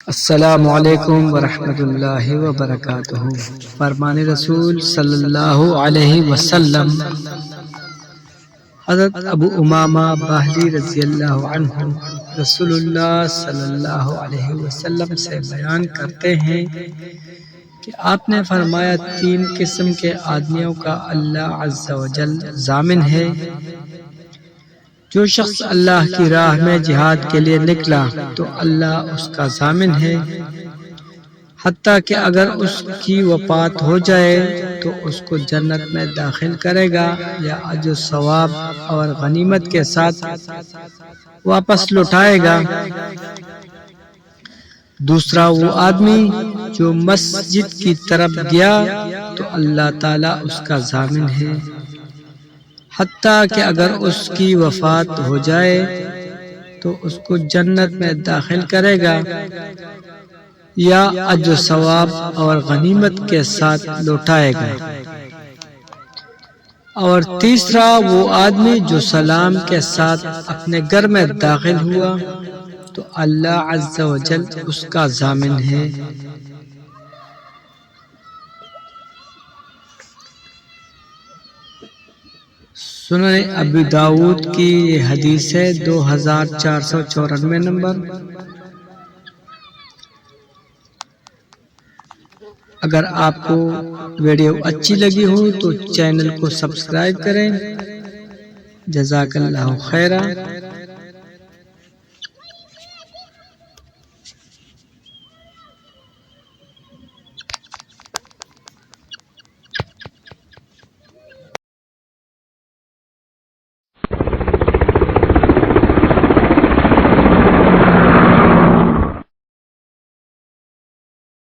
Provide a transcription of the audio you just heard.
السلام علیکم ورحمۃ اللہ وبرکاتہ۔ فرمان رسول صلی اللہ علیہ وسلم حضرت ابو امامہ باہلی رضی اللہ عنہ رسول اللہ صلی اللہ علیہ وسلم سے بیان کرتے ہیں کہ آپ نے فرمایا، تین قسم کے آدمیوں کا اللہ عز و جل ضامن ہے۔ جو شخص اللہ کی راہ میں جہاد کے لیے نکلا تو اللہ اس کا ضامن ہے، حتیٰ کہ اگر اس کی وفات ہو جائے تو اس کو جنت میں داخل کرے گا یا اجر و ثواب اور غنیمت کے ساتھ واپس لوٹائے گا۔ دوسرا وہ آدمی جو مسجد کی طرف گیا تو اللہ تعالیٰ اس کا ضامن ہے، حتیٰ کہ اگر اس کی وفات ہو جائے تو اس کو جنت میں داخل کرے گا یا اجر و ثواب اور غنیمت کے ساتھ لوٹائے گا۔ اور تیسرا وہ آدمی جو سلام کے ساتھ اپنے گھر میں داخل ہوا تو اللہ عز و جل اس کا ضامن ہے۔ سنن ابی داؤد کی یہ حدیث ہے 2494 نمبر۔ اگر آپ کو ویڈیو اچھی لگی ہو تو چینل کو سبسکرائب کریں۔ جزاک اللہ خیرا۔